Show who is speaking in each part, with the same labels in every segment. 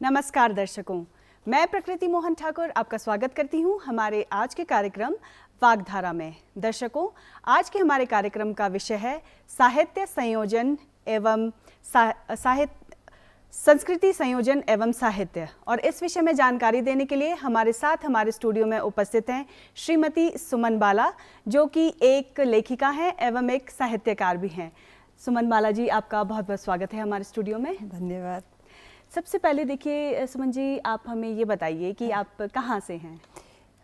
Speaker 1: नमस्कार दर्शकों, मैं प्रकृति मोहन ठाकुर आपका स्वागत करती हूं हमारे आज के कार्यक्रम वागधारा में। दर्शकों, आज के हमारे कार्यक्रम का विषय है साहित्य संयोजन एवं संस्कृति संयोजन एवं साहित्य। और इस विषय में जानकारी देने के लिए हमारे साथ हमारे स्टूडियो में उपस्थित हैं श्रीमती सुमन बाला, जो कि एक लेखिका हैं एवं एक साहित्यकार भी हैं। सुमन बाला जी, आपका बहुत बहुत स्वागत है हमारे स्टूडियो में।
Speaker 2: धन्यवाद।
Speaker 1: सबसे पहले देखिए सुमन जी, आप हमें ये बताइए कि आप कहाँ से हैं?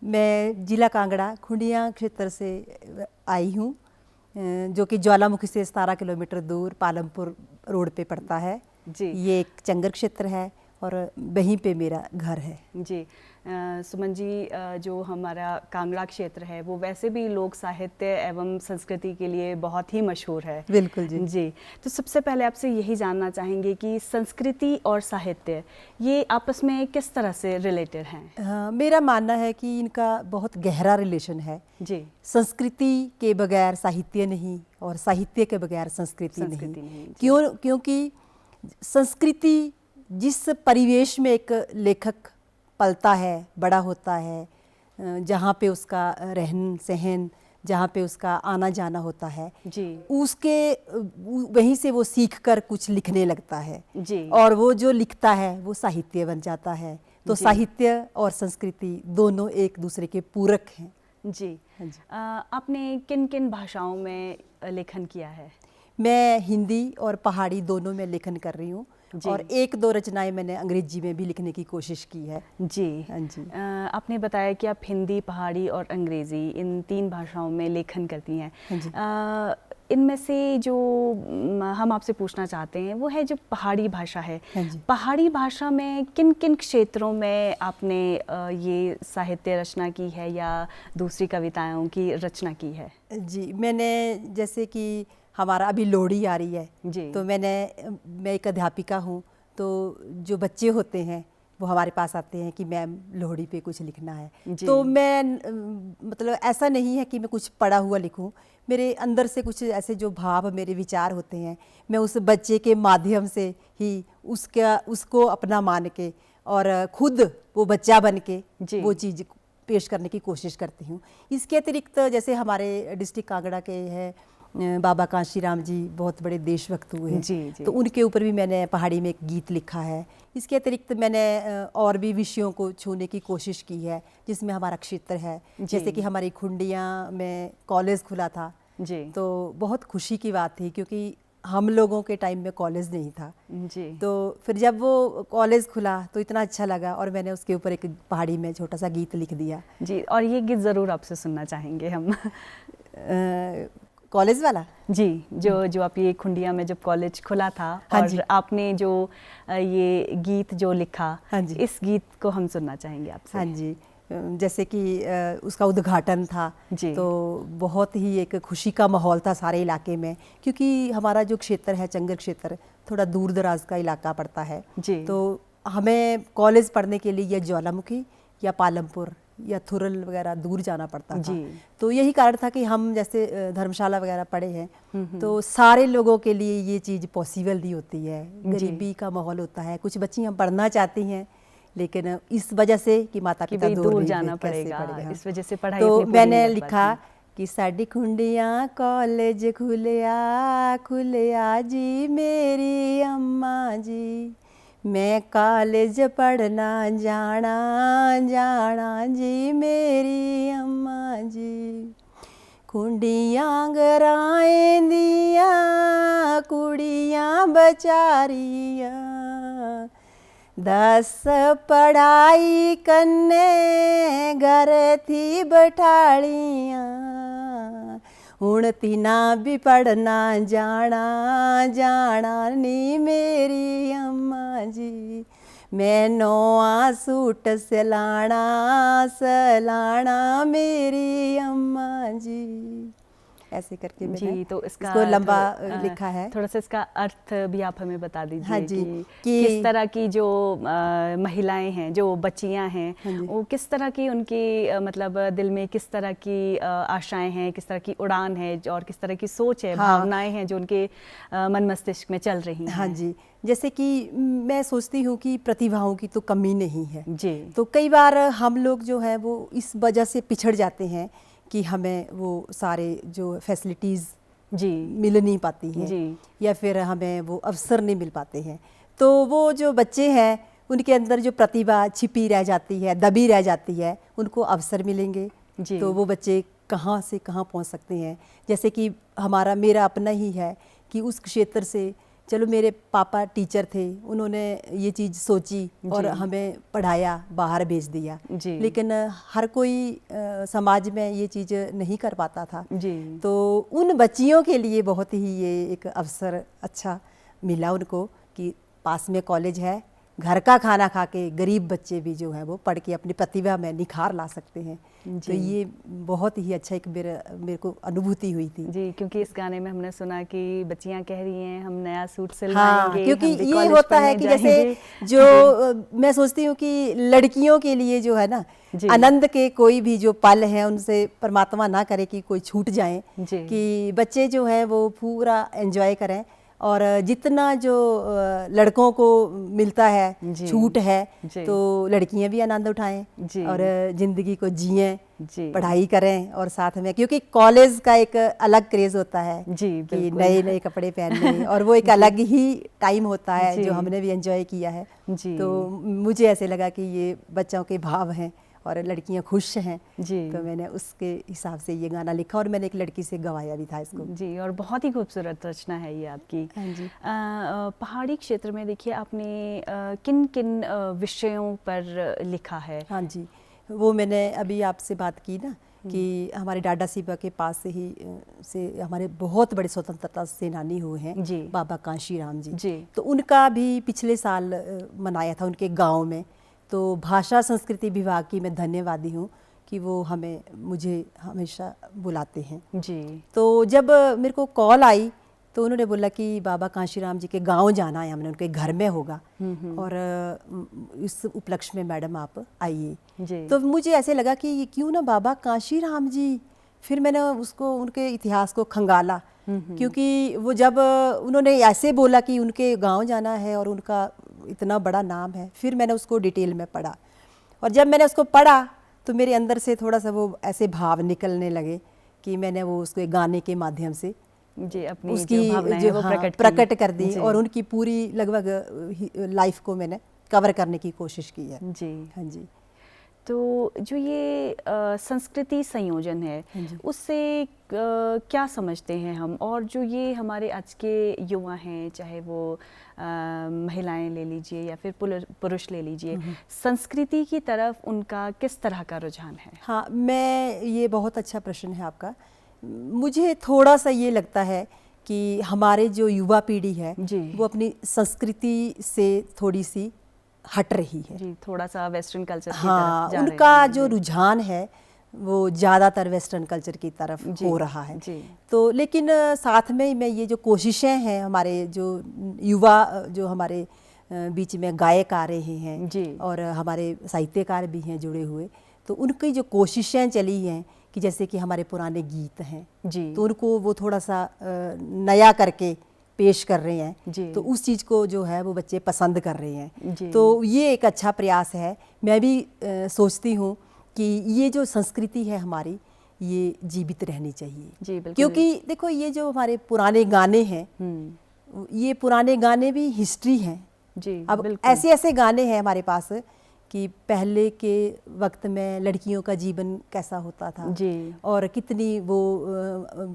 Speaker 2: मैं जिला कांगड़ा खुंडिया क्षेत्र से आई हूँ, जो कि ज्वालामुखी से 17 किलोमीटर दूर पालमपुर रोड पे पड़ता है जी। ये एक चंगर क्षेत्र है और वहीं पे मेरा घर है
Speaker 1: जी। सुमन जी, जो हमारा कांगड़ा क्षेत्र है वो वैसे भी लोक साहित्य एवं संस्कृति के लिए बहुत ही मशहूर है।
Speaker 2: बिल्कुल जी।
Speaker 1: जी, तो सबसे पहले आपसे यही जानना चाहेंगे कि संस्कृति और साहित्य ये आपस में किस तरह से रिलेटेड हैं?
Speaker 2: मेरा मानना है कि इनका बहुत गहरा रिलेशन है जी। संस्कृति के बगैर साहित्य नहीं और साहित्य के बगैर संस्कृति नहीं। क्योंकि संस्कृति जिस परिवेश में एक लेखक पलता है, बड़ा होता है, जहाँ पे उसका रहन सहन, जहाँ पे उसका आना जाना होता है जी, उसके वहीं से वो सीख कर कुछ लिखने लगता है जी। और वो जो लिखता है वो साहित्य बन जाता है। तो साहित्य और संस्कृति दोनों एक दूसरे के पूरक हैं
Speaker 1: जी। आपने किन किन भाषाओं में लेखन किया है?
Speaker 2: मैं हिंदी और पहाड़ी दोनों में लेखन कर रही हूँ और एक दो रचनाएं मैंने अंग्रेजी में भी लिखने की कोशिश की है
Speaker 1: जी। हाँ जी। आपने बताया कि आप हिंदी, पहाड़ी और अंग्रेज़ी इन 3 भाषाओं में लेखन करती हैं। हाँ, इनमें से जो हम आपसे पूछना चाहते हैं वो है जो पहाड़ी भाषा है। हाँ, पहाड़ी भाषा में किन किन क्षेत्रों में आपने ये साहित्य रचना की है या दूसरी कविताओं की रचना की है?
Speaker 2: जी, मैंने जैसे कि हमारा अभी लोहड़ी आ रही है जी, तो मैं एक अध्यापिका हूँ, तो जो बच्चे होते हैं वो हमारे पास आते हैं कि मैम लोहड़ी पे कुछ लिखना है। तो मैं मतलब ऐसा नहीं है कि मैं कुछ पढ़ा हुआ लिखूं, मेरे अंदर से कुछ ऐसे जो भाव मेरे विचार होते हैं मैं उस बच्चे के माध्यम से ही उसको अपना मान के और खुद वो बच्चा बन के वो चीज़ पेश करने की कोशिश करती हूँ। इसके अतिरिक्त जैसे हमारे डिस्ट्रिक्ट कांगड़ा के हैं बाबा कांशीराम जी, बहुत बड़े देशभक्त हुए हैं जी। तो उनके ऊपर भी मैंने पहाड़ी में एक गीत लिखा है। इसके अतिरिक्त मैंने और भी विषयों को छूने की कोशिश की है जिसमें हमारा क्षेत्र है। जैसे कि हमारी खुंडिया में कॉलेज खुला था जी, तो बहुत खुशी की बात थी क्योंकि हम लोगों के टाइम में कॉलेज नहीं था जी। तो फिर जब वो कॉलेज खुला तो इतना अच्छा लगा और मैंने उसके ऊपर एक पहाड़ी में छोटा सा गीत लिख दिया
Speaker 1: जी। और ये गीत ज़रूर आपसे सुनना चाहेंगे हम।
Speaker 2: कॉलेज वाला
Speaker 1: जी, जो आप ये खुंडिया में जब कॉलेज खुला था और आपने जो ये गीत जो लिखा, हाँ जी, इस गीत को हम सुनना चाहेंगे आपसे।
Speaker 2: हाँ जी, जैसे कि उसका उद्घाटन था जी, तो बहुत ही एक खुशी का माहौल था सारे इलाके में, क्योंकि हमारा जो क्षेत्र है चंगर क्षेत्र थोड़ा दूर दराज का इलाका पड़ता है जी। तो हमें कॉलेज पढ़ने के लिए या ज्वालामुखी या पालमपुर या थुरल वगैरह दूर जाना पड़ता था। तो यही कारण था कि हम जैसे धर्मशाला वगैरह पढ़े हैं तो सारे लोगों के लिए ये चीज़ पॉसिबल नहीं होती है, गरीबी का माहौल होता है। कुछ बच्चियां पढ़ना चाहती हैं लेकिन इस वजह से कि माता पिता दूर
Speaker 1: जाना पड़ेगा, इस वजह से पढ़ाई
Speaker 2: तो मैंने लिखा कि साडी खुंडिया कॉलेज खुलिया जी मेरी अम्मा जी, मैं कॉलेज पढ़ना जाना जी मेरी अम्मा जी, खुंडियां गराएं दिया कुड़ियां बचारियां, 10 पढ़ाई करने घर थी बैठाड़ियां, हुण तीना भी पढ़ना जाना नी मेरी अम्मा जी, मैं नौआ सूट सलाना मेरी अम्मा जी। ऐसे करके मैंने
Speaker 1: जी, तो इसको
Speaker 2: लंबा लिखा है।
Speaker 1: थोड़ा सा इसका अर्थ भी आप हमें बता दीजिए।
Speaker 2: हाँ जी,
Speaker 1: कि किस तरह की जो महिलाएं हैं, जो बच्चियां हैं,
Speaker 2: हाँ
Speaker 1: वो किस तरह की उनकी मतलब दिल में किस तरह की आशाएं हैं, किस तरह की उड़ान है और किस तरह की सोच है, भावनाएं हैं जो उनके मन मस्तिष्क में चल रही हैं।
Speaker 2: हाँ जी, जैसे कि मैं सोचती हूँ कि प्रतिभाओं की तो कमी नहीं है
Speaker 1: जी।
Speaker 2: तो कई बार हम लोग जो है वो इस वजह से पिछड़ जाते हैं कि हमें वो सारे जो फैसिलिटीज़
Speaker 1: जी
Speaker 2: मिल नहीं पाती हैं
Speaker 1: जी,
Speaker 2: या फिर हमें वो अवसर नहीं मिल पाते हैं। तो वो जो बच्चे हैं उनके अंदर जो प्रतिभा छिपी रह जाती है, दबी रह जाती है, उनको अवसर मिलेंगे
Speaker 1: जी।
Speaker 2: तो वो बच्चे कहाँ से कहाँ पहुँच सकते हैं। जैसे कि मेरा अपना ही है कि उस क्षेत्र से, चलो मेरे पापा टीचर थे, उन्होंने ये चीज़ सोची और हमें पढ़ाया, बाहर भेज दिया, लेकिन हर कोई समाज में ये चीज़ नहीं कर पाता था
Speaker 1: जी।
Speaker 2: तो उन बच्चियों के लिए बहुत ही ये एक अवसर अच्छा मिला उनको कि पास में कॉलेज है, घर का खाना खा के गरीब बच्चे भी जो है वो पढ़ के अपनी प्रतिभा में निखार ला सकते हैं। तो ये बहुत ही अच्छा एक मेरे को अनुभूति हुई थी।
Speaker 1: जी, क्योंकि इस गाने में हमने सुना कि बच्चियां कह रही हैं हम नया सूट सिलवाएंगे।
Speaker 2: हाँ, क्योंकि ये होता है कि जैसे जो मैं सोचती हूँ कि लड़कियों के लिए जो है ना, आनंद के कोई भी जो पल हैं उनसे परमात्मा ना करे कि कोई छूट जाए, कि बच्चे जो है वो पूरा एंजॉय करें और जितना जो लड़कों को मिलता है छूट है तो लड़कियां भी आनंद उठाएं और ज़िंदगी को जिएं, पढ़ाई करें और साथ में, क्योंकि कॉलेज का एक अलग क्रेज़ होता है कि नए नए कपड़े पहनने और वो एक अलग ही टाइम होता है जो हमने भी एंजॉय किया है। तो मुझे ऐसे लगा कि ये बच्चों के भाव हैं और लड़कियां खुश हैं जी, तो मैंने उसके हिसाब से ये गाना लिखा और मैंने एक लड़की से गवाया भी था इसको
Speaker 1: जी। और बहुत ही खूबसूरत रचना है ये आपकी।
Speaker 2: हाँ जी।
Speaker 1: पहाड़ी क्षेत्र में देखिए आपने किन किन विषयों पर लिखा है?
Speaker 2: हाँ जी, वो मैंने अभी आपसे बात की ना कि हमारे डाडा सिबा के पास से हमारे बहुत बड़े स्वतंत्रता सेनानी हुए हैं जी, बाबा कांशीराम जी। तो उनका भी पिछले साल मनाया था उनके गाँव में। तो भाषा संस्कृति विभाग की मैं धन्यवादी हूँ कि वो मुझे हमेशा बुलाते हैं जी। तो जब मेरे को कॉल आई तो उन्होंने बोला कि बाबा कांशीराम जी के गांव जाना है, हमने उनके घर में होगा और इस उपलक्ष्य में मैडम आप आइए। तो मुझे ऐसे लगा कि क्यों ना बाबा कांशीराम जी, फिर मैंने उनके इतिहास को खंगाला क्योंकि वो जब उन्होंने ऐसे बोला कि उनके गांव जाना है और उनका इतना बड़ा नाम है, फिर मैंने उसको डिटेल में पढ़ा और जब मैंने उसको पढ़ा तो मेरे अंदर से थोड़ा सा वो ऐसे भाव निकलने लगे कि मैंने वो उसको एक गाने के माध्यम से
Speaker 1: जी अपनी
Speaker 2: उसकी जो प्रकट कर दी और उनकी पूरी लगभग लाइफ को मैंने कवर करने की कोशिश की है जी। हाँ जी।
Speaker 1: तो जो ये संस्कृति संयोजन है उससे क्या समझते हैं हम, और जो ये हमारे आज के युवा हैं, चाहे वो महिलाएं ले लीजिए या फिर पुरुष ले लीजिए, संस्कृति की तरफ उनका किस तरह का रुझान है? हाँ,
Speaker 2: ये बहुत अच्छा प्रश्न है आपका। मुझे थोड़ा सा ये लगता है कि हमारे जो युवा पीढ़ी है वो अपनी संस्कृति से थोड़ी सी हट रही है
Speaker 1: जी, थोड़ा सा वेस्टर्न कल्चर की
Speaker 2: तरफ
Speaker 1: जा
Speaker 2: उनका जो रुझान है वो ज़्यादातर वेस्टर्न कल्चर की तरफ हो रहा है जी। तो लेकिन साथ में मैं ये जो कोशिशें हैं, हमारे जो युवा जो हमारे बीच में गायक आ रहे हैं जी, और हमारे साहित्यकार भी हैं जुड़े हुए, तो उनकी जो कोशिशें चली हैं कि जैसे कि हमारे पुराने गीत हैं जी, तो उनको वो थोड़ा सा नया करके पेश कर रहे हैं जी। तो उस चीज़ को जो है वो बच्चे पसंद कर रहे हैं, तो ये एक अच्छा प्रयास है। मैं भी सोचती हूँ कि ये जो संस्कृति है हमारी ये जीवित रहनी चाहिए जी, क्योंकि देखो ये जो हमारे पुराने गाने हैं ये पुराने गाने भी हिस्ट्री हैं जी। अब ऐसे ऐसे गाने हैं हमारे पास कि पहले के वक्त में लड़कियों का जीवन कैसा होता था जी, और कितनी वो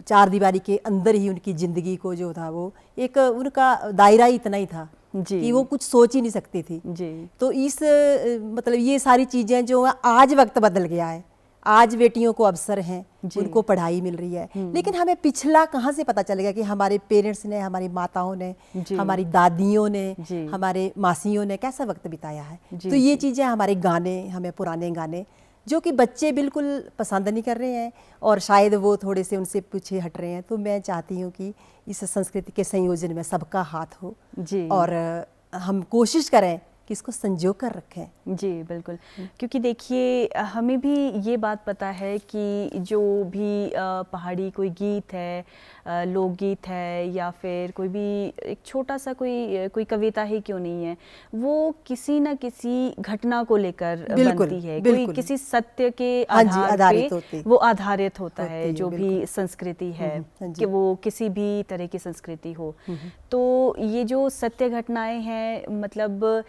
Speaker 2: चार दीवारी के अंदर ही उनकी ज़िंदगी को जो था वो एक उनका दायरा ही इतना ही था जी, कि वो कुछ सोच ही नहीं सकती थी जी। तो इस मतलब ये सारी चीज़ें जो आज वक्त बदल गया है, आज बेटियों को अवसर हैं, उनको पढ़ाई मिल रही है, लेकिन हमें पिछला कहाँ से पता चलेगा कि हमारे पेरेंट्स ने, हमारी माताओं ने, हमारी दादियों ने, हमारे मासियों ने कैसा वक्त बिताया है। तो ये चीज़ें हमारे गाने, हमें पुराने गाने जो कि बच्चे बिल्कुल पसंद नहीं कर रहे हैं और शायद वो थोड़े से उनसे पीछे हट रहे हैं। तो मैं चाहती हूँ कि इस संस्कृति के संयोजन में सबका हाथ हो
Speaker 1: जी।
Speaker 2: और हम कोशिश करें कि इसको संजो कर रखें।
Speaker 1: जी बिल्कुल, क्योंकि देखिए हमें भी ये बात पता है कि जो भी पहाड़ी कोई गीत है, लोकगीत है, या फिर कोई भी एक छोटा सा कोई कविता ही क्यों नहीं है, वो किसी न किसी घटना को लेकर बनती है, कोई किसी सत्य के आधार पे वो आधारित होता है। जो भी संस्कृति है कि वो किसी भी तरह की संस्कृति हो, तो ये जो सत्य घटनाएं हैं, मतलब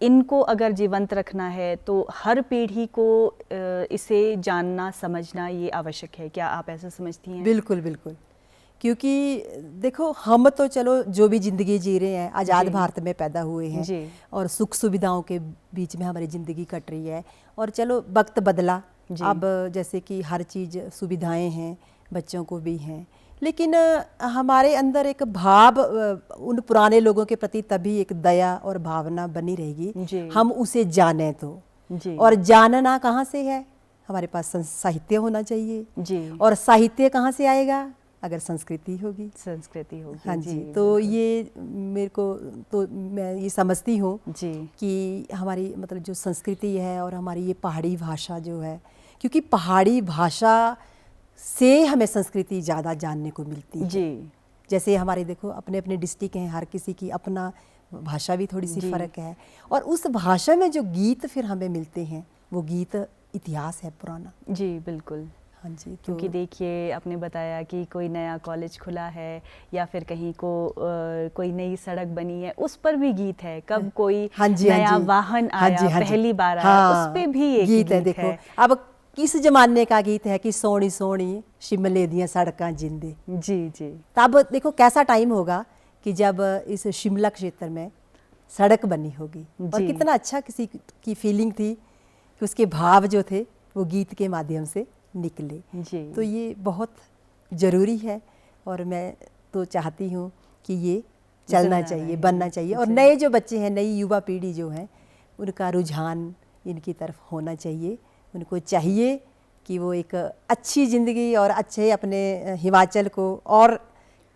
Speaker 1: इनको अगर जीवंत रखना है तो हर पीढ़ी को इसे जानना समझना ये आवश्यक है। क्या आप ऐसा समझती हैं?
Speaker 2: बिल्कुल बिल्कुल, क्योंकि देखो हम तो चलो जो भी ज़िंदगी जी रहे हैं, आज़ाद भारत में पैदा हुए हैं और सुख सुविधाओं के बीच में हमारी ज़िंदगी कट रही है। और चलो वक्त बदला, अब जैसे कि हर चीज़ सुविधाएं हैं, बच्चों को भी हैं, लेकिन हमारे अंदर एक भाव उन पुराने लोगों के प्रति तभी एक दया और भावना बनी रहेगी हम उसे जानें तो। और जानना कहाँ से है? हमारे पास साहित्य होना चाहिए। और साहित्य कहाँ से आएगा? अगर संस्कृति होगी। हाँ जी, तो ये मेरे को तो मैं ये समझती हूँ कि हमारी मतलब जो संस्कृति है और हमारी ये पहाड़ी भाषा जो है, क्योंकि पहाड़ी भाषा से हमें संस्कृति ज़्यादा जानने को मिलती है। जैसे हमारे देखो अपने अपने डिस्ट्रिक्ट हैं, हर किसी की अपना भाषा भी थोड़ी सी फ़र्क है, और उस भाषा में जो गीत फिर हमें मिलते हैं वो गीत इतिहास है पुराना।
Speaker 1: जी बिल्कुल।
Speaker 2: हाँ जी,
Speaker 1: क्योंकि देखिए आपने बताया कि कोई नया कॉलेज खुला है या फिर कहीं को कोई नई सड़क बनी है, उस पर भी गीत है। कब कोई नया वाहन आया, पहली बार आया, उस पे भी एक गीत है।
Speaker 2: देखो अब किस जमाने का गीत है कि सोनी सोनी शिमले दियां सड़कां जिंदे।
Speaker 1: जी।
Speaker 2: तब देखो कैसा टाइम होगा कि जब इस शिमला क्षेत्र में सड़क बनी होगी, और कितना अच्छा किसी की फीलिंग थी कि उसके भाव जो थे वो गीत के माध्यम से निकले। तो ये बहुत ज़रूरी है और मैं तो चाहती हूँ कि ये चलना चाहिए, बनना चाहिए। और नए जो बच्चे हैं, नई युवा पीढ़ी जो है, उनका रुझान इनकी तरफ होना चाहिए। उनको चाहिए कि वो एक अच्छी ज़िंदगी और अच्छे अपने हिमाचल को और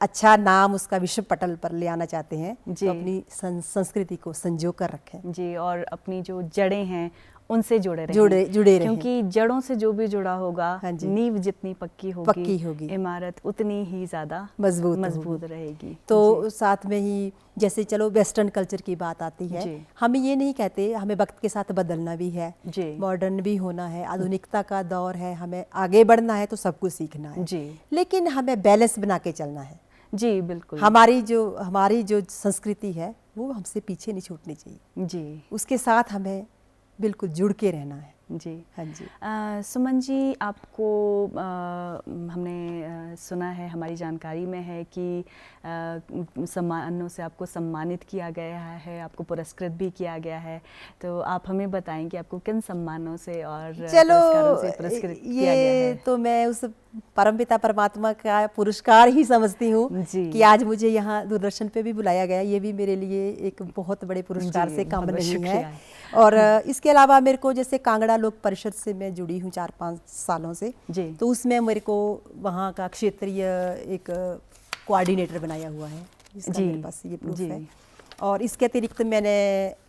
Speaker 2: अच्छा नाम उसका विश्व पटल पर ले आना चाहते हैं, तो अपनी संस्कृति को संजो कर रखें।
Speaker 1: जी, और अपनी जो जड़ें हैं उनसे जुड़े
Speaker 2: रहें,
Speaker 1: क्योंकि जड़ों से जो भी जुड़ा होगा, नींव जितनी पक्की होगी इमारत उतनी ही ज़्यादा मजबूत रहेगी।
Speaker 2: तो साथ में ही जैसे चलो वेस्टर्न कल्चर की बात आती है, हम ये नहीं कहते, हमें वक्त के साथ बदलना भी है, मॉडर्न भी होना है, आधुनिकता का दौर है, हमें आगे बढ़ना है, तो सब कुछ सीखना है, लेकिन हमें बैलेंस बना के चलना है।
Speaker 1: जी बिल्कुल।
Speaker 2: हमारी जो संस्कृति है वो हमसे पीछे नहीं छूटनी चाहिए।
Speaker 1: जी,
Speaker 2: उसके साथ हमें बिल्कुल जुड़ के रहना है।
Speaker 1: जी
Speaker 2: हाँ जी।
Speaker 1: सुमन जी, आपको हमने सुना है, हमारी जानकारी में है कि सम्मानों से आपको सम्मानित किया गया है, आपको पुरस्कृत भी किया गया है। तो आप हमें बताएं कि आपको किन सम्मानों से और पुरस्कारों से पुरस्कृत किया गया है?
Speaker 2: तो मैं उस परमपिता परमात्मा का पुरस्कार ही समझती हूँ कि आज मुझे यहाँ दूरदर्शन पे भी बुलाया गया। ये भी मेरे लिए एक बहुत बड़े पुरस्कार से कम नहीं है। और इसके अलावा मेरे को जैसे कांगड़ा लोक परिषद से मैं जुड़ी हूँ 4-5 सालों से, तो उसमें मेरे को वहाँ का क्षेत्रीय एक कोऑर्डिनेटर बनाया हुआ है, इसका मेरे पास ये प्रूफ है। और इसके अतिरिक्त मैंने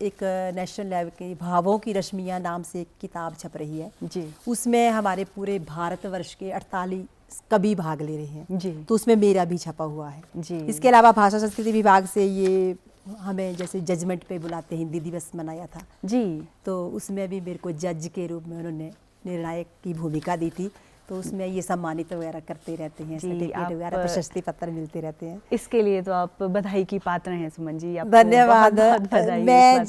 Speaker 2: एक नेशनल लेवल की भावों की रश्मियाँ नाम से एक किताब छप रही है जी। उसमें हमारे पूरे भारतवर्ष के 48 कवि भाग ले रहे हैं जी। तो उसमें मेरा भी छपा हुआ है जी। इसके अलावा भाषा संस्कृति विभाग से ये हमें जैसे जजमेंट पे बुलाते, हिंदी दिवस मनाया था जी, तो उसमें भी मेरे को जज के रूप में उन्होंने निर्णायक की भूमिका दी थी। तो उसमें ये सम्मानित वगैरह करते रहते हैं, सर्टिफिकेट वगैरह, प्रशस्ति पत्र मिलते रहते हैं।
Speaker 1: इसके लिए तो आप बधाई की पात्र हैं सुमन जी, आपको
Speaker 2: धन्यवाद।
Speaker 1: मैं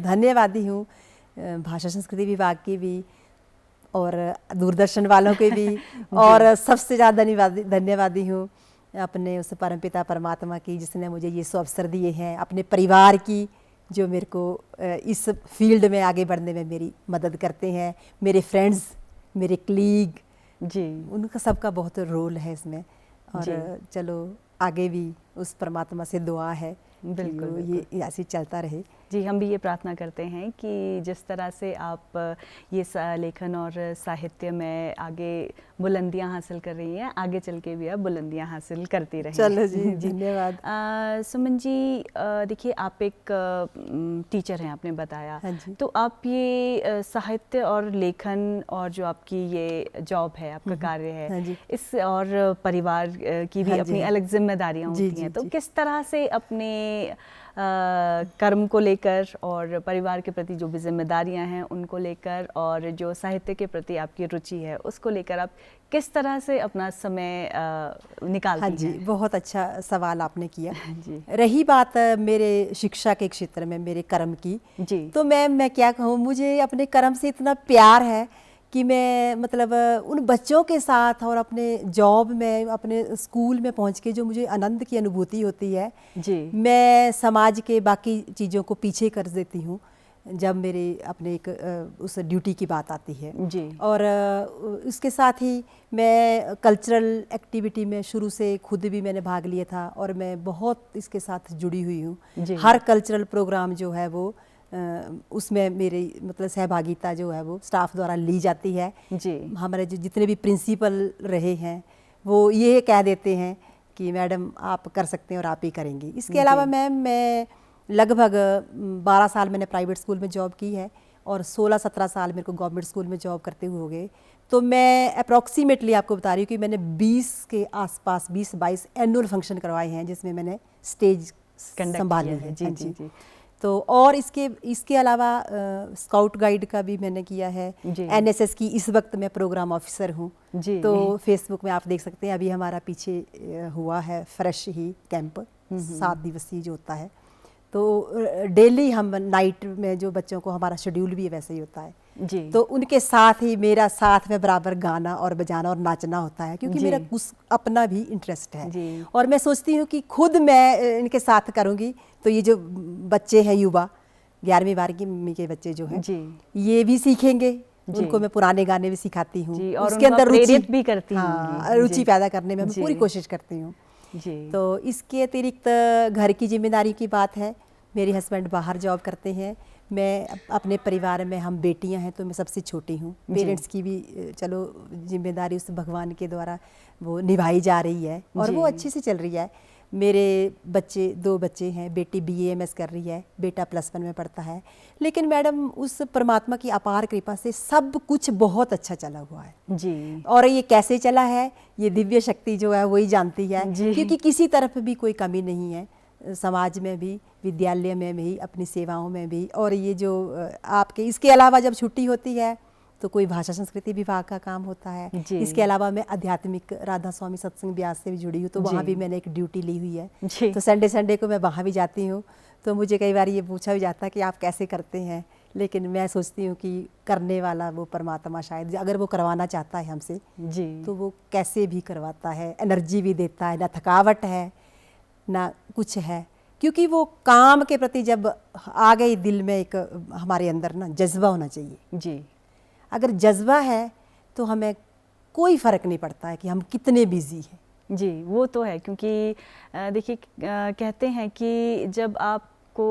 Speaker 2: धन्यवादी हूँ भाषा संस्कृति विभाग की भी और दूरदर्शन वालों के भी और सबसे ज़्यादा धन्यवादी हूँ अपने उस परमपिता परमात्मा की, जिसने मुझे ये सो अवसर दिए हैं, अपने परिवार की जो मेरे को इस फील्ड में आगे बढ़ने में मेरी मदद करते हैं, मेरे फ्रेंड्स, मेरे कलीग जी, उनका सबका बहुत रोल है इसमें। और चलो आगे भी उस परमात्मा से दुआ है, बिल्कुल ये ऐसे चलता रहे।
Speaker 1: जी, हम भी ये प्रार्थना करते हैं कि जिस तरह से आप ये लेखन और साहित्य में आगे बुलंदियां हासिल कर रही हैं, आगे चल के भी आप बुलंदियां हासिल करती रहें।
Speaker 2: चलो जी, धन्यवाद।
Speaker 1: सुमन जी, देखिए आप एक टीचर हैं, आपने बताया।
Speaker 2: हाँ जी।
Speaker 1: तो आप ये साहित्य और लेखन और जो आपकी ये जॉब है, आपका कार्य है,
Speaker 2: हाँ जी।
Speaker 1: इस और परिवार की भी अपनी अलग जिम्मेदारियां होती हैं, तो किस तरह से अपने कर्म को लेकर और परिवार के प्रति जो भी जिम्मेदारियां हैं उनको लेकर और जो साहित्य के प्रति आपकी रुचि है उसको लेकर आप किस तरह से अपना समय निकालती हैं?
Speaker 2: हाँ जी, बहुत अच्छा सवाल आपने किया
Speaker 1: जी।
Speaker 2: रही बात मेरे शिक्षा के क्षेत्र में मेरे कर्म की
Speaker 1: जी,
Speaker 2: तो मैं क्या कहूँ, मुझे अपने कर्म से इतना प्यार है कि मैं मतलब उन बच्चों के साथ और अपने जॉब में, अपने स्कूल में पहुंच के जो मुझे आनंद की अनुभूति होती है
Speaker 1: जी,
Speaker 2: मैं समाज के बाकी चीज़ों को पीछे कर देती हूँ जब मेरे अपने एक उस ड्यूटी की बात आती है।
Speaker 1: जी।
Speaker 2: और इसके साथ ही मैं कल्चरल एक्टिविटी में शुरू से खुद भी मैंने भाग लिया था और मैं बहुत इसके साथ जुड़ी हुई हूँ। हर कल्चरल प्रोग्राम जो है वो उसमें मेरी मतलब सहभागिता जो है वो स्टाफ द्वारा ली जाती है।
Speaker 1: जी।
Speaker 2: हमारे जो जितने भी प्रिंसिपल रहे हैं वो ये कह देते हैं कि मैडम आप कर सकते हैं और आप ही करेंगी। इसके अलावा मैं लगभग 12 साल मैंने प्राइवेट स्कूल में जॉब की है और 16-17 साल मेरे को गवर्नमेंट स्कूल में जॉब करते हुए हो गए। तो मैं अप्रॉक्सीमेटली आपको बता रही हूँ कि मैंने 20 के आसपास 20-22 एनुअल फंक्शन करवाए हैं जिसमें मैंने स्टेज संभाली है।
Speaker 1: जी, जी, जी।
Speaker 2: तो और इसके अलावा स्काउट गाइड का भी मैंने किया है। NSS की इस वक्त मैं प्रोग्राम ऑफिसर हूँ। तो फेसबुक में आप देख सकते हैं अभी हमारा पीछे हुआ है फ्रेश ही कैंप 7 दिवसीय जो होता है। तो डेली हम नाइट में जो बच्चों को हमारा शेड्यूल भी वैसे ही होता है
Speaker 1: जी।
Speaker 2: तो उनके साथ ही मेरा साथ में बराबर गाना और बजाना और नाचना होता है क्योंकि मेरा कुछ अपना भी इंटरेस्ट है
Speaker 1: जी।
Speaker 2: और मैं सोचती हूँ कि खुद मैं इनके साथ करूँगी तो ये जो बच्चे हैं युवा 11वीं 12वीं के बच्चे जो हैं ये भी सीखेंगे। उनको मैं पुराने गाने भी सिखाती हूँ, उसके अंदर रुचि
Speaker 1: भी करती हूँ।
Speaker 2: हाँ, रुचि पैदा करने में मैं पूरी कोशिश करती हूँ। तो इसके अतिरिक्त घर की जिम्मेदारी की बात है, मेरे हस्बैंड बाहर जॉब करते हैं, मैं अपने परिवार में हम बेटियां हैं तो मैं सबसे छोटी हूँ। पेरेंट्स की भी चलो जिम्मेदारी उस भगवान के द्वारा वो निभाई जा रही है और वो अच्छे से चल रही है। मेरे बच्चे 2 बच्चे हैं, बेटी BAMS कर रही है, बेटा +1 में पढ़ता है। लेकिन मैडम उस परमात्मा की अपार कृपा से सब कुछ बहुत अच्छा चला हुआ है
Speaker 1: जी।
Speaker 2: और ये कैसे चला है ये दिव्य शक्ति जो है वही जानती है क्योंकि किसी तरफ भी कोई कमी नहीं है, समाज में भी, विद्यालय में भी, अपनी सेवाओं में भी। और ये जो आपके इसके अलावा जब छुट्टी होती है तो कोई भाषा संस्कृति विभाग का काम होता है। इसके अलावा मैं आध्यात्मिक राधा स्वामी सत्संग ब्यास से भी जुड़ी हूँ तो वहाँ भी मैंने एक ड्यूटी ली हुई है। तो संडे को मैं वहाँ भी जाती हूँ। तो मुझे कई बार ये पूछा भी जाता है कि आप कैसे करते हैं, लेकिन मैं सोचती हूँ कि करने वाला वो परमात्मा शायद अगर वो करवाना चाहता है हमसे तो वो कैसे भी करवाता है, एनर्जी भी देता है, ना थकावट है ना कुछ है, क्योंकि वो काम के प्रति जब आ गई दिल में एक हमारे अंदर ना जज्बा होना चाहिए जी। अगर जज्बा है तो हमें कोई फ़र्क नहीं पड़ता है कि हम कितने बिजी हैं
Speaker 1: जी। वो तो है क्योंकि देखिए कहते हैं कि जब आपको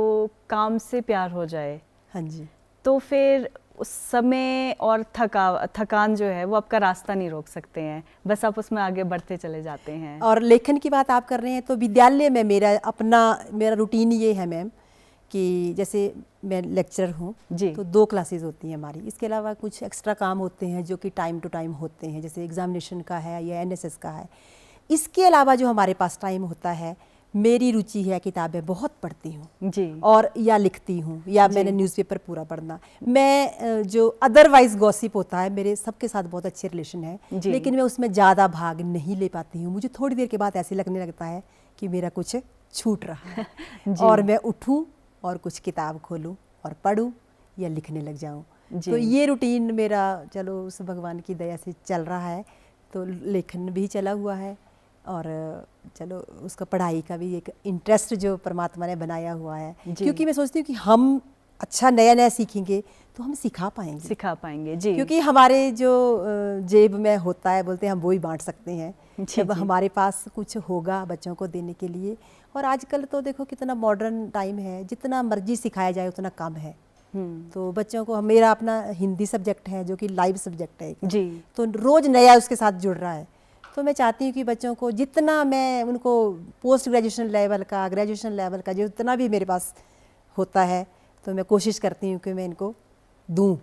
Speaker 1: काम से प्यार हो जाए
Speaker 2: हाँ जी
Speaker 1: तो फिर उस समय और थकान जो है वो आपका रास्ता नहीं रोक सकते हैं, बस आप उसमें आगे बढ़ते चले जाते हैं।
Speaker 2: और लेखन की बात आप कर रहे हैं तो विद्यालय में मेरा रूटीन ये है मैम कि जैसे मैं लेक्चरर हूँ तो 2 क्लासेस होती हैं हमारी। इसके अलावा कुछ एक्स्ट्रा काम होते हैं जो कि टाइम टू टाइम होते हैं, जैसे एग्जामिनेशन का है या NSS का है। इसके अलावा जो हमारे पास टाइम होता है, मेरी रुचि है किताबें बहुत पढ़ती हूँ जी और या लिखती हूँ या मैंने न्यूज़पेपर पूरा पढ़ना। मैं जो अदरवाइज गॉसिप होता है मेरे सबके साथ बहुत अच्छे रिलेशन है लेकिन मैं उसमें ज़्यादा भाग नहीं ले पाती हूँ। मुझे थोड़ी देर के बाद ऐसे लगने लगता है कि मेरा कुछ छूट रहा है और मैं उठूँ और कुछ किताब खोलूँ और पढूं या लिखने लग जाऊँ। तो ये रूटीन मेरा चलो उस भगवान की दया से चल रहा है। तो लेखन भी चला हुआ है और चलो उसका पढ़ाई का भी एक इंटरेस्ट जो परमात्मा ने बनाया हुआ है, क्योंकि मैं सोचती हूँ कि हम अच्छा नया नया सीखेंगे तो हम सिखा पाएंगे
Speaker 1: जी।
Speaker 2: क्योंकि हमारे जो जेब में होता है बोलते हैं हम वो ही बांट सकते हैं जब हमारे पास कुछ होगा बच्चों को देने के लिए। और आजकल तो देखो कितना मॉडर्न टाइम है, जितना मर्जी सिखाया जाए उतना कम है। तो बच्चों को, मेरा अपना हिंदी सब्जेक्ट है जो कि लाइव सब्जेक्ट है जी, तो रोज़ नया उसके साथ जुड़ रहा है। तो मैं चाहती हूँ कि बच्चों को जितना मैं उनको पोस्ट ग्रेजुएशन लेवल का, ग्रेजुएशन लेवल का जितना भी मेरे पास होता है तो मैं कोशिश करती हूँ कि मैं इनको दूँ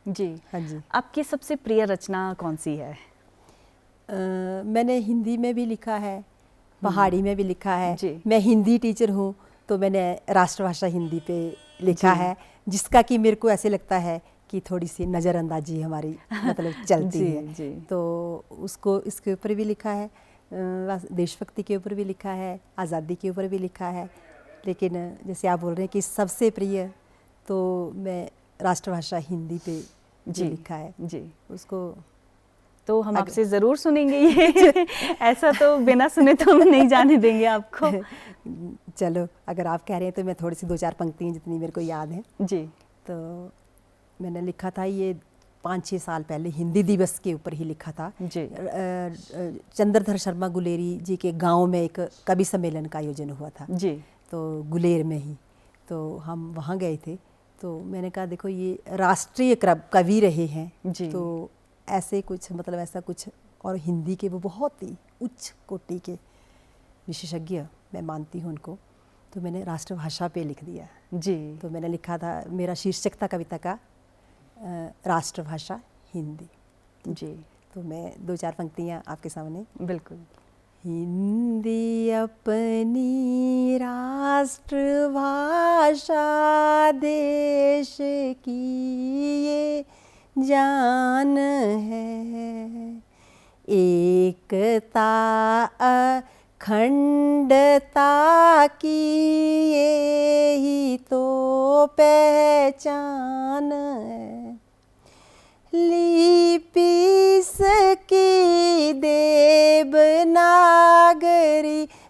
Speaker 1: जी।
Speaker 2: हाँ जी।
Speaker 1: आपकी सबसे प्रिय रचना कौन सी है?
Speaker 2: मैंने हिंदी में भी लिखा है, पहाड़ी में भी लिखा है। मैं हिंदी टीचर हूँ तो मैंने राष्ट्रभाषा हिंदी पे लिखा है, जिसका कि मेरे को ऐसे लगता है कि थोड़ी सी नज़रअंदाजी हमारी मतलब चलती है। तो उसको इसके ऊपर भी लिखा है, देशभक्ति के ऊपर भी लिखा है, आज़ादी के ऊपर भी लिखा है। लेकिन जैसे आप बोल रहे हैं कि सबसे प्रिय, तो मैं राष्ट्रभाषा हिंदी पे जी लिखा है जी, उसको
Speaker 1: तो हम आपसे ज़रूर सुनेंगे ये ऐसा तो बिना सुने तो हम नहीं जाने देंगे आपको।
Speaker 2: चलो अगर आप कह रहे हैं तो मैं थोड़ी सी 2-4 पंक्तियाँ जितनी मेरे को याद है
Speaker 1: जी।
Speaker 2: तो मैंने लिखा था ये 5-6 साल पहले, हिंदी दिवस के ऊपर ही लिखा था जी। चंद्रधर शर्मा गुलेरी जी के गांव में एक कवि सम्मेलन का आयोजन हुआ था जी, तो गुलेर में ही, तो हम वहाँ गए थे। तो मैंने कहा देखो ये राष्ट्रीय कवि रहे हैं जी, तो ऐसे कुछ मतलब ऐसा कुछ, और हिंदी के वो बहुत ही उच्च कोटि के विशेषज्ञ मैं मानती हूँ उनको। तो मैंने राष्ट्रभाषा पे लिख दिया जी। तो मैंने लिखा था, मेरा शीर्षक था कविता का राष्ट्रभाषा हिंदी जी। तो मैं 2-4 पंक्तियाँ आपके सामने।
Speaker 1: बिल्कुल।
Speaker 2: हिंदी अपनी राष्ट्रभाषा देश की ये जान है, एकता अखंडता की यही तो पहचान है। लिपि इसकी देवनागरी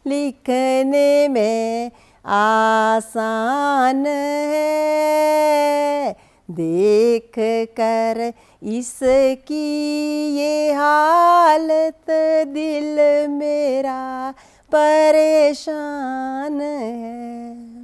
Speaker 2: लिखने में आसान है, देख कर इसकी ये हालत दिल मेरा परेशान है।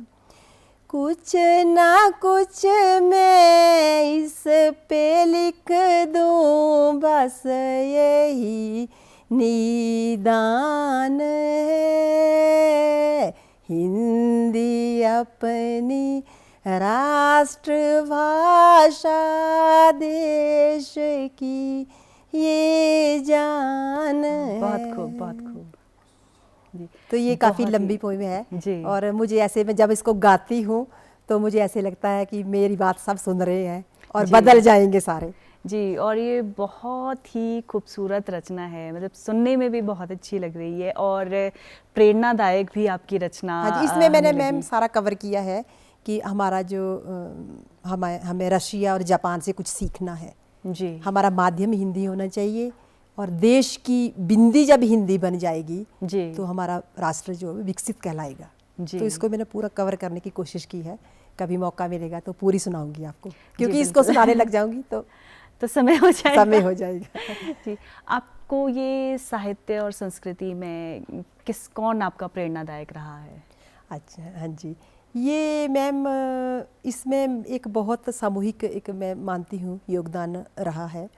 Speaker 2: कुछ ना कुछ मैं इस पे लिख दूं, बस यही निदान है। हिंदी अपनी राष्ट्रभाषा देश की ये जान है।
Speaker 1: बहुत खूब, बहुत खूब
Speaker 2: जी। तो ये काफ़ी लंबी पोएम है जी। और मुझे ऐसे, मैं जब इसको गाती हूँ तो मुझे ऐसे लगता है कि मेरी बात सब सुन रहे हैं और बदल जाएंगे सारे
Speaker 1: जी। और ये बहुत ही खूबसूरत रचना है, मतलब सुनने में भी बहुत अच्छी लग रही है और प्रेरणादायक भी आपकी रचना।
Speaker 2: हाँ जी, इसमें मैंने मैम सारा कवर किया है कि हमारा जो हमें रशिया और जापान से कुछ सीखना है जी। हमारा माध्यम हिंदी होना चाहिए और देश की बिंदी जब हिंदी बन जाएगी जी, तो हमारा राष्ट्र जो विकसित कहलाएगा जी। तो इसको मैंने पूरा कवर करने की कोशिश की है। कभी मौका मिलेगा तो पूरी सुनाऊंगी आपको, क्योंकि इसको सुनाने लग जाऊंगी तो
Speaker 1: समय हो जाएगा
Speaker 2: जी।
Speaker 1: आपको ये साहित्य और संस्कृति में कौन आपका प्रेरणादायक रहा है?
Speaker 2: अच्छा हाँ जी, ये मैम इसमें एक बहुत सामूहिक एक मैं मानती हूँ योगदान रहा है।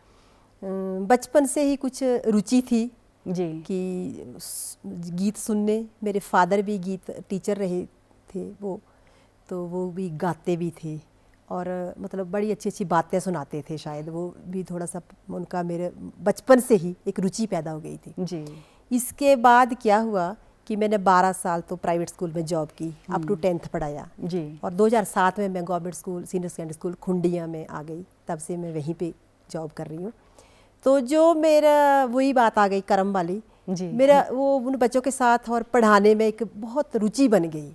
Speaker 2: बचपन से ही कुछ रुचि थी जी कि गीत सुनने, मेरे फादर भी गीत टीचर रहे थे वो, तो वो भी गाते भी थे और मतलब बड़ी अच्छी अच्छी बातें सुनाते थे, शायद वो भी थोड़ा सा उनका मेरे बचपन से ही एक रुचि पैदा हो गई थी जी। इसके बाद क्या हुआ कि मैंने 12 साल तो प्राइवेट स्कूल में जॉब की, अप टू 10th पढ़ाया जी। और 2007 में मैं government school senior secondary school Khundia में आ गई, तब से मैं वहीं पे जॉब कर रही हूँ। तो जो मेरा वही बात आ गई कर्म वाली जी। मेरा वो उन बच्चों के साथ और पढ़ाने में एक बहुत रुचि बन गई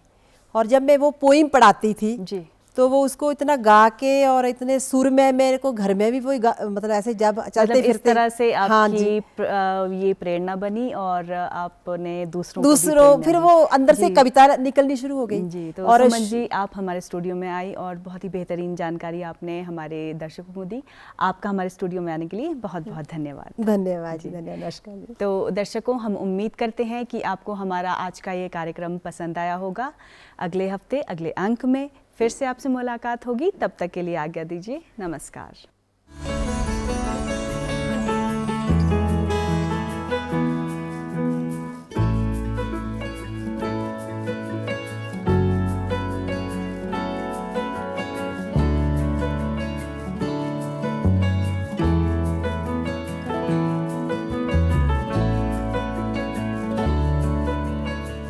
Speaker 2: और जब मैं वो पोइम पढ़ाती थी जी, तो वो उसको इतना गा के और इतने सुर में मेरे को घर में भी वो मतलब ऐसे जब चलते फिरते
Speaker 1: इस तरह से आपकी
Speaker 2: हाँ
Speaker 1: ये प्रेरणा बनी और आपने दूसरों
Speaker 2: फिर वो अंदर से कविता निकलनी शुरू हो गई
Speaker 1: जी। तो और सुमन जी, आप हमारे स्टूडियो में आई और बहुत ही बेहतरीन जानकारी आपने हमारे दर्शकों को दी। आपका हमारे स्टूडियो में आने के लिए बहुत बहुत धन्यवाद।
Speaker 2: धन्यवाद जी, धन्यवाद, नमस्कार।
Speaker 1: तो दर्शकों, हम उम्मीद करते हैं कि आपको हमारा आज का ये कार्यक्रम पसंद आया होगा। अगले हफ्ते अगले अंक में फिर से आपसे मुलाकात होगी। तब तक के लिए आज्ञा दीजिए। नमस्कार।